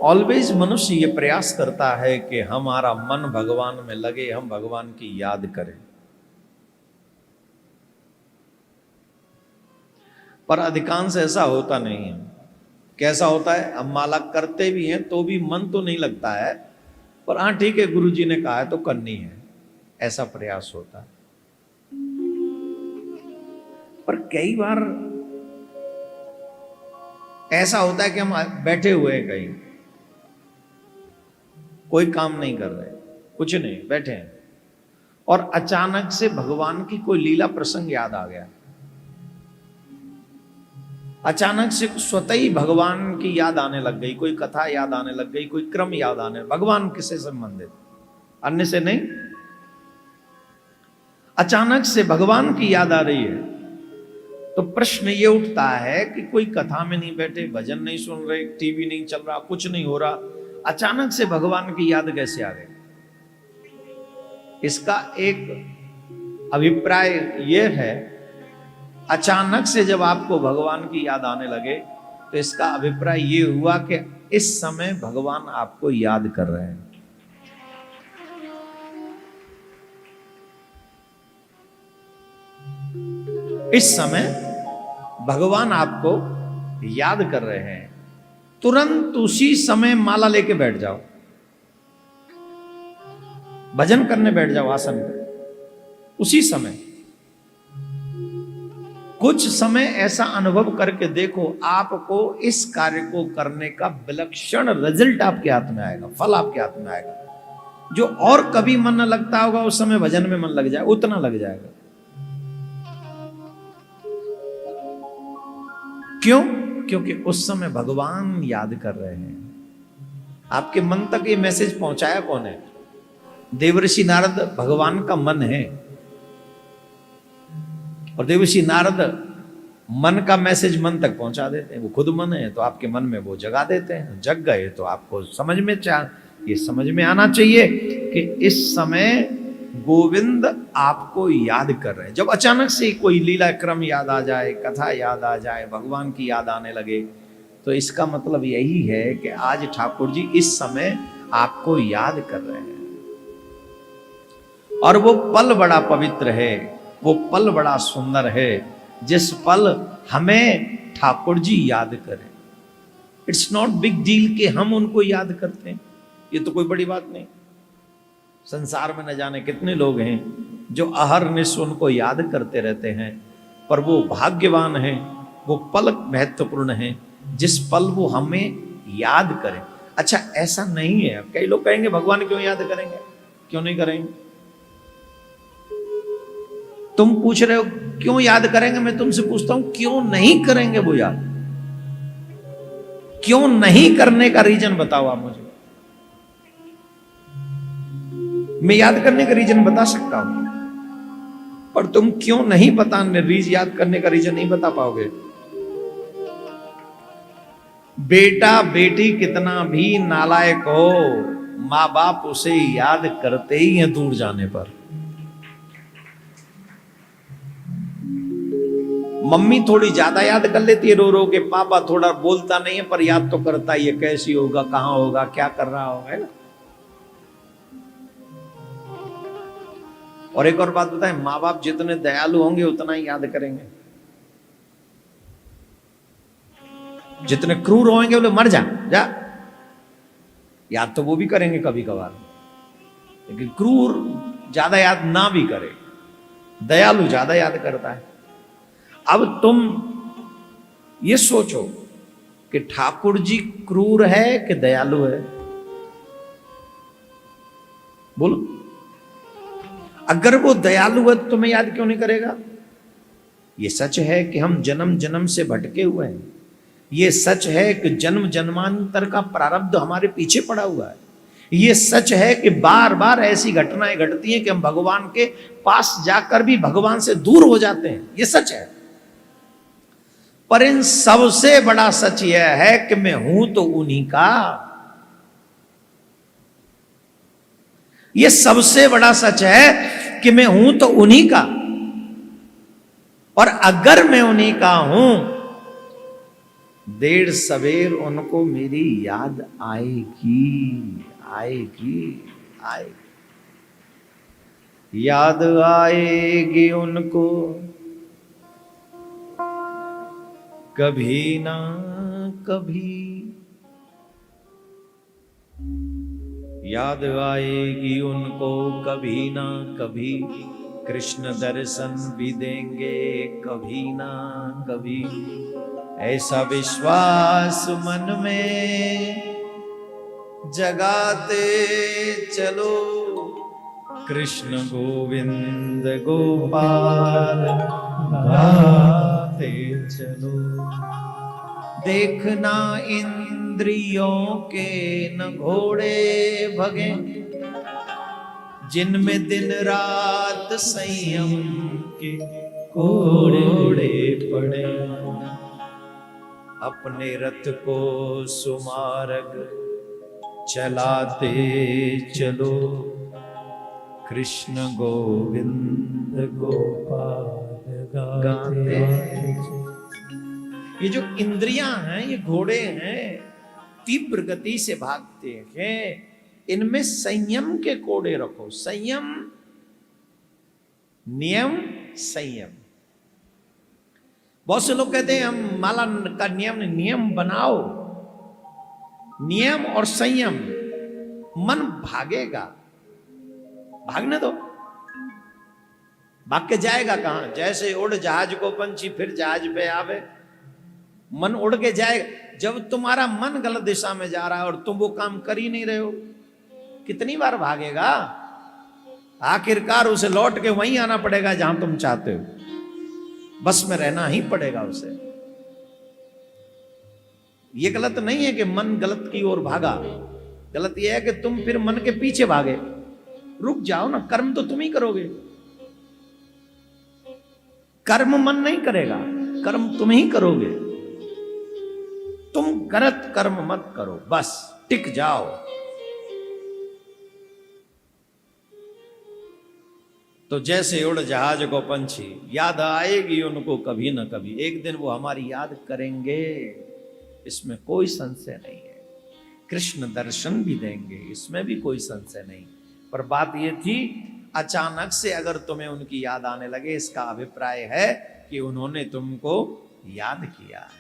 Always मनुष्य ये प्रयास करता है कि हमारा मन भगवान में लगे, हम भगवान की याद करें, पर अधिकांश ऐसा होता नहीं है। कैसा होता है, हम माला करते भी हैं तो भी मन तो नहीं लगता है, पर हाँ ठीक है गुरु जी ने कहा है तो करनी है, ऐसा प्रयास होता है। पर कई बार ऐसा होता है कि हम बैठे हुए हैं कहीं, कोई काम नहीं कर रहे, कुछ नहीं, बैठे हैं, और अचानक से भगवान की कोई लीला प्रसंग याद आ गया। अचानक से स्वतः ही भगवान की याद आने लग गई, कोई कथा याद आने लग गई, कोई क्रम याद आने, भगवान किससे संबंधित, अन्य से नहीं, अचानक से भगवान की याद आ रही है। तो प्रश्न ये उठता है कि कोई कथा में नहीं बैठे, भजन नहीं सुन रहे, टीवी नहीं चल रहा, कुछ नहीं हो रहा, अचानक से भगवान की याद कैसे आ गई? इसका एक अभिप्राय यह है, अचानक से जब आपको भगवान की याद आने लगे तो इसका अभिप्राय ये हुआ कि इस समय भगवान आपको याद कर रहे हैं। इस समय भगवान आपको याद कर रहे हैं। तुरंत उसी समय माला लेके बैठ जाओ, भजन करने बैठ जाओ आसन पे, उसी समय। कुछ समय ऐसा अनुभव करके देखो, आपको इस कार्य को करने का विलक्षण रिजल्ट आपके हाथ में आएगा, फल आपके हाथ में आएगा। जो और कभी मन न लगता होगा उस समय भजन में मन लग जाए, उतना लग जाएगा। क्यों? क्योंकि उस समय भगवान याद कर रहे हैं। आपके मन तक ये मैसेज पहुंचाया कौन है? देवर्षि नारद भगवान का मन है, और देवर्षि नारद मन का मैसेज मन तक पहुंचा देते हैं। वो खुद मन है तो आपके मन में वो जगा देते हैं। जग गए तो आपको ये समझ में आना चाहिए कि इस समय गोविंद आपको याद कर रहे हैं। जब अचानक से कोई लीला क्रम याद आ जाए, कथा याद आ जाए, भगवान की याद आने लगे, तो इसका मतलब यही है कि आज ठाकुर जी इस समय आपको याद कर रहे हैं। और वो पल बड़ा पवित्र है, वो पल बड़ा सुंदर है, जिस पल हमें ठाकुर जी याद करें। इट्स नॉट बिग डील कि हम उनको याद करते हैं, ये तो कोई बड़ी बात नहीं। संसार में न जाने कितने लोग हैं जो अहरनिश उनको याद करते रहते हैं, पर वो भाग्यवान हैं, वो पल महत्वपूर्ण है जिस पल वो हमें याद करें। अच्छा, ऐसा नहीं है। कई लोग कहेंगे भगवान क्यों याद करेंगे, क्यों नहीं करेंगे? तुम पूछ रहे हो क्यों याद करेंगे, मैं तुमसे पूछता हूं क्यों नहीं करेंगे वो याद? क्यों नहीं करने का रीजन बताओ आप मुझे। मैं याद करने का रीजन बता सकता हूं, पर तुम क्यों नहीं याद करने का रीजन नहीं बता पाओगे। बेटा बेटी कितना भी नालायक हो, माँ बाप उसे याद करते ही हैं दूर जाने पर। मम्मी थोड़ी ज्यादा याद कर लेती है रो रो के, पापा थोड़ा बोलता नहीं है पर याद तो करता ही है, कैसी होगा, कहां होगा, क्या कर रहा होगा, है ना। और एक और बात बताएं, माँ बाप जितने दयालु होंगे उतना ही याद करेंगे। जितने क्रूर होंगे बोले मर जा जा, याद तो वो भी करेंगे कभी कभार, लेकिन क्रूर ज्यादा याद ना भी करे, दयालु ज्यादा याद करता है। अब तुम ये सोचो कि ठाकुर जी क्रूर है कि दयालु है? बोलो। अगर वो दयालु है तो तुम्हें याद क्यों नहीं करेगा? ये सच है कि हम जन्म जन्म से भटके हुए हैं। ये सच है कि जन्म जन्मांतर का प्रारब्ध हमारे पीछे पड़ा हुआ है। ये सच है कि बार बार ऐसी घटनाएं घटती हैं कि हम भगवान के पास जाकर भी भगवान से दूर हो जाते हैं। ये सच है। पर इन सबसे बड़ा सच यह है कि मैं हूं तो उन्हीं का। यह सबसे बड़ा सच है कि मैं हूं तो उन्हीं का, और अगर मैं उन्हीं का हूं देर सवेर उनको मेरी याद आएगी, आएगी, आएगी। याद आएगी उनको कभी ना कभी, याद आएगी उनको कभी ना कभी। कृष्ण दर्शन भी देंगे कभी ना कभी, ऐसा विश्वास मन में जगाते चलो। कृष्ण गोविंद गोपाल गाते चलो। देखना इंद्रियों के न घोड़े भगे, जिनमें दिन रात संयम के घोड़े पड़े। अपने रथ को सुमार्ग चलाते चलो। कृष्ण गोविंद गोपाल गाते। ये जो इंद्रियां हैं ये घोड़े हैं, तीव्र गति से भागते हैं। इनमें संयम के कोड़े रखो। संयम, नियम, संयम। बहुत से लोग कहते हैं हम माला का नियम बनाओ। नियम और संयम, मन भागेगा, भागने दो। भाग के जाएगा कहां? जैसे उड़ जहाज को पंछी फिर जहाज पे आवे, मन उड़ के जाएगा। जब तुम्हारा मन गलत दिशा में जा रहा है और तुम वो काम कर ही नहीं रहे हो, कितनी बार भागेगा? आखिरकार उसे लौट के वहीं आना पड़ेगा जहां तुम चाहते हो। बस में रहना ही पड़ेगा उसे। ये गलत नहीं है कि मन गलत की ओर भागा, गलत यह है कि तुम फिर मन के पीछे भागे। रुक जाओ ना, कर्म तो तुम ही करोगे। कर्म मन नहीं करेगा, कर्म तुम ही करोगे। तुम गलत कर्म मत करो, बस टिक जाओ। तो जैसे उड़ जहाज को पंछी, याद आएगी उनको कभी ना कभी। एक दिन वो हमारी याद करेंगे, इसमें कोई संशय नहीं है। कृष्ण दर्शन भी देंगे, इसमें भी कोई संशय नहीं। पर बात ये थी, अचानक से अगर तुम्हें उनकी याद आने लगे, इसका अभिप्राय है कि उन्होंने तुमको याद किया है।